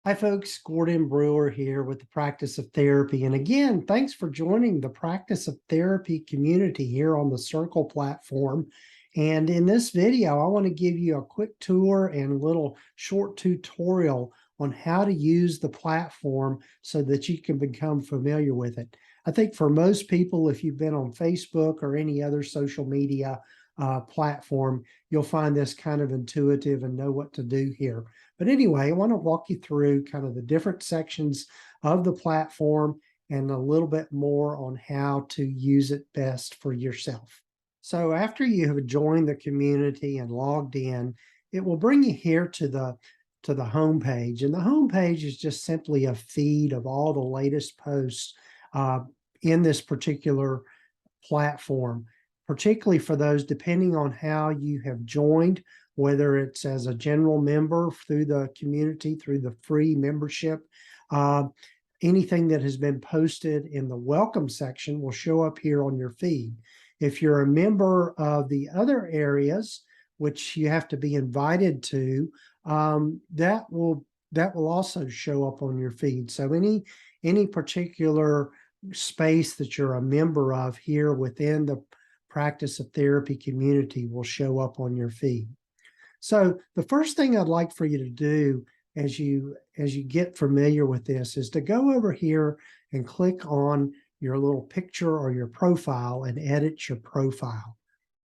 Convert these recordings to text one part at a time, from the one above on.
Hi, folks. Gordon Brewer here with the Practice of Therapy. And again, thanks for joining the Practice of Therapy community here on the Circle platform. And in this video, I want to give you a quick tour and a little short tutorial on how to use the platform so that you can become familiar with it. I think for most people, if you've been on Facebook or any other social media platform, you'll find this kind of intuitive and know what to do here. But anyway, I want to walk you through kind of the different sections of the platform and a little bit more on how to use it best for yourself. So after you have joined the community and logged in, it will bring you here to the home page. And the home page is just simply a feed of all the latest posts in this particular platform, particularly for those depending on how you have joined, whether it's as a general member through the community, through the free membership. Anything that has been posted in the welcome section will show up here on your feed. If you're a member of the other areas, which you have to be invited to, that will also show up on your feed. So any particular space that you're a member of here within the Practice of Therapy community will show up on your feed. So the first thing I'd like for you to do as you get familiar with this is to go over here and click on your little picture or your profile and edit your profile.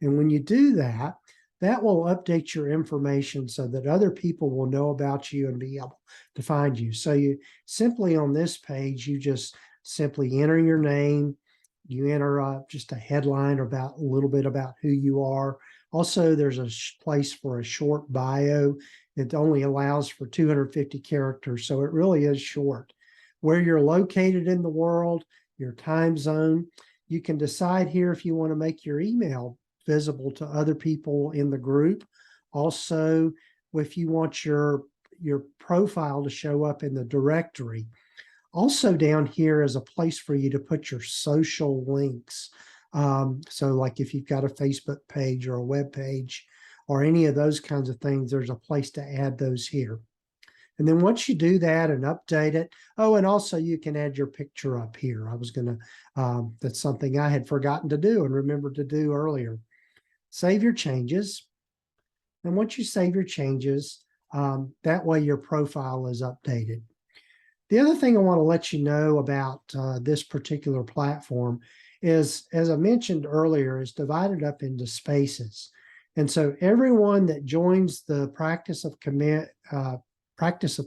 And when you do that, that will update your information so that other people will know about you and be able to find you. So you simply on this page, you just simply enter your name, you enter just a headline about a little bit about who you are. Also, there's a place for a short bio. It only allows for 250 characters, so it really is short. Where you're located in the world, your time zone. You can decide here if you want to make your email visible to other people in the group. Also, if you want your profile to show up in the directory. Also down here is a place for you to put your social links. So like if you've got a Facebook page or a web page or any of those kinds of things, there's a place to add those here. And then once you do that and update it, oh, and also you can add your picture up here. I was going to, that's something I had forgotten to do and remembered to do earlier. Save your changes. And once you save your changes, that way your profile is updated. The other thing I want to let you know about this particular platform is, as I mentioned earlier, is divided up into spaces. And so everyone that joins the Practice of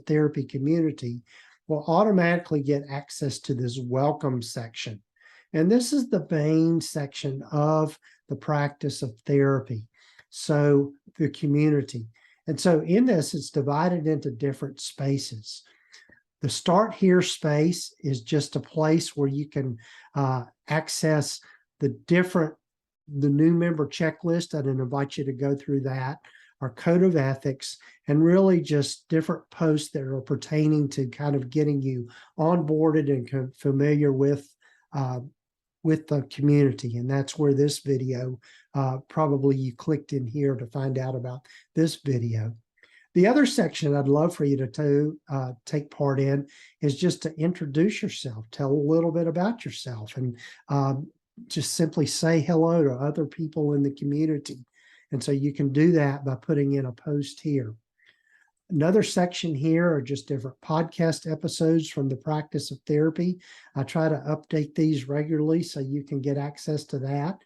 Therapy community will automatically get access to this welcome section. And this is the main section of the Practice of Therapy. So the community. And so in this, it's divided into different spaces. The Start Here space is just a place where you can access the new member checklist. I'd invite you to go through that, our code of ethics, and really just different posts that are pertaining to kind of getting you onboarded and familiar with the community. And that's where this video, probably you clicked in here to find out about this video. The other section I'd love for you to take part in is just to introduce yourself, tell a little bit about yourself, and just simply say hello to other people in the community. And so you can do that by putting in a post here. Another section here are just different podcast episodes from the Practice of Therapy. I try to update these regularly so you can get access to that.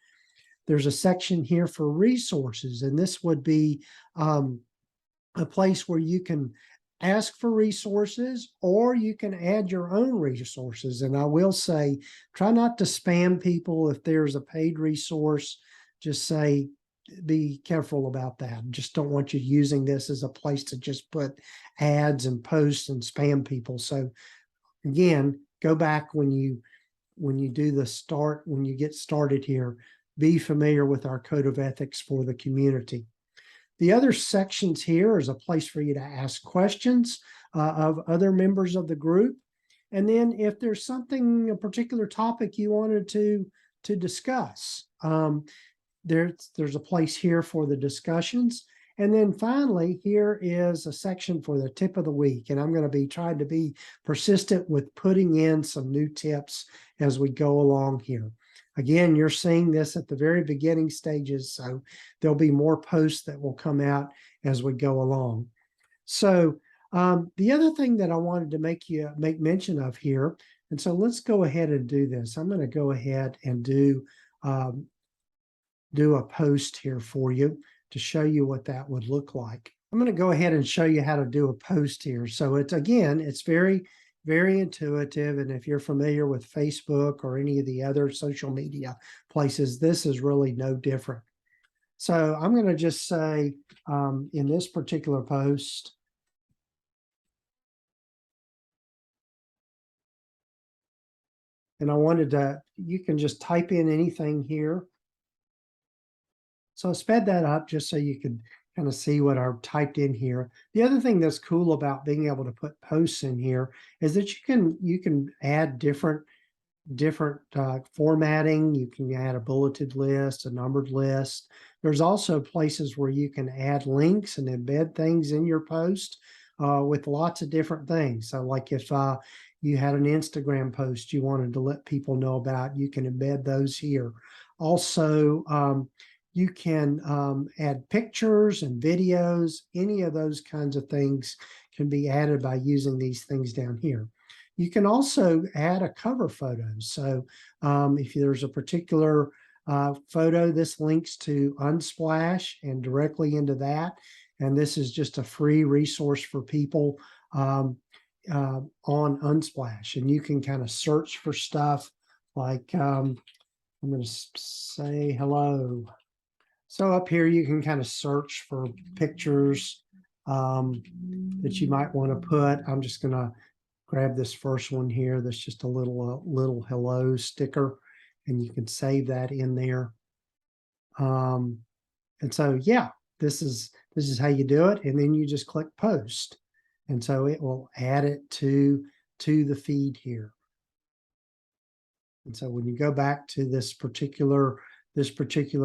There's a section here for resources, and this would be a place where you can ask for resources or you can add your own resources. And I will say, try not to spam people. If there's a paid resource, just say, be careful about that. Just don't want you using this as a place to just put ads and posts and spam people. So again, go back when you do the start, when you get started here, be familiar with our code of ethics for the community. The other sections here is a place for you to ask questions of other members of the group. And then if there's something, a particular topic you wanted to discuss, there's a place here for the discussions. And then finally, here is a section for the tip of the week. And I'm going to be trying to be persistent with putting in some new tips as we go along here. Again, you're seeing this at the very beginning stages, so there'll be more posts that will come out as we go along. So the other thing that I wanted to make mention of here, and so let's go ahead and do this. I'm going to go ahead and do a post here for you to show you what that would look like. I'm going to go ahead and show you how to do a post here. So it's very, very intuitive. And if you're familiar with Facebook or any of the other social media places, this is really no different. So I'm going to just say in this particular post, and I wanted to, you can just type in anything here. So I sped that up just so you could kind of see what I've typed in here. The other thing that's cool about being able to put posts in here is that you can add different formatting. You can add a bulleted list, a numbered list. There's also places where you can add links and embed things in your post with lots of different things. So like if you had an Instagram post you wanted to let people know about, you can embed those here. Also, you can add pictures and videos. Any of those kinds of things can be added by using these things down here. You can also add a cover photo. So if there's a particular photo, this links to Unsplash and directly into that. And this is just a free resource for people on Unsplash. And you can kind of search for stuff like, I'm going to say hello. So up here, you can kind of search for pictures that you might want to put. I'm just going to grab this first one here. That's just a little hello sticker, and you can save that in there. And so, yeah, this is how you do it. And then you just click post. And so it will add it to the feed here. And so when you go back to this particular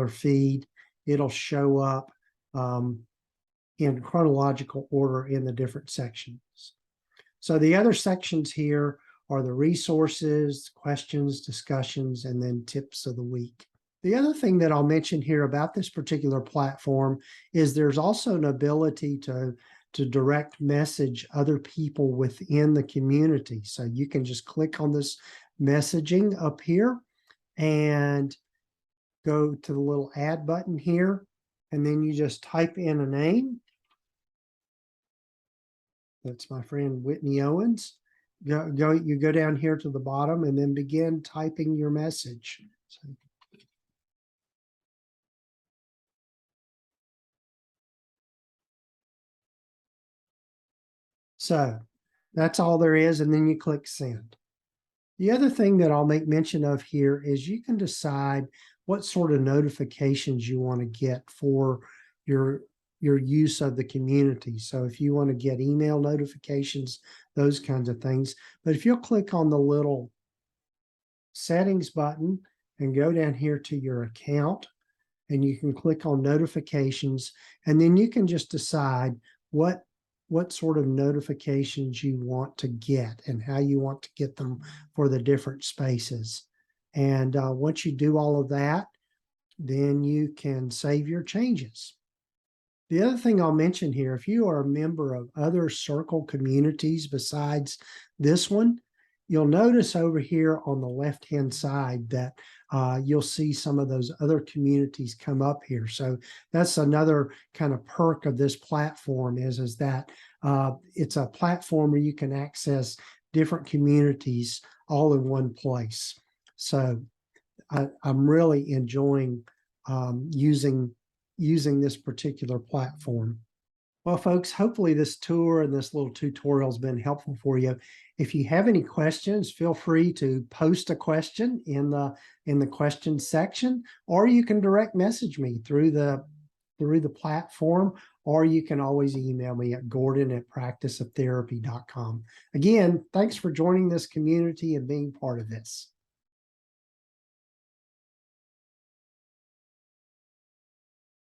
feed, it'll show up in chronological order in the different sections. So the other sections here are the resources, questions, discussions, and then tips of the week. The other thing that I'll mention here about this particular platform is there's also an ability to direct message other people within the community. So you can just click on this messaging up here and go to the little add button here, and then you just type in a name. That's my friend Whitney Owens. You go down here to the bottom and then begin typing your message. So that's all there is, and then you click send. The other thing that I'll make mention of here is you can decide what sort of notifications you want to get for your use of the community. So if you want to get email notifications, those kinds of things. But if you'll click on the little settings button and go down here to your account, and you can click on notifications, and then you can just decide what sort of notifications you want to get and how you want to get them for the different spaces. And once you do all of that, then you can save your changes. The other thing I'll mention here, if you are a member of other Circle communities besides this one, you'll notice over here on the left-hand side that you'll see some of those other communities come up here. So that's another kind of perk of this platform is that it's a platform where you can access different communities all in one place. So I'm really enjoying using this particular platform. Well, folks, hopefully this tour and this little tutorial has been helpful for you. If you have any questions, feel free to post a question in the questions section, or you can direct message me through the platform, or you can always email me at gordon@practiceoftherapy.com. Again, thanks for joining this community and being part of this.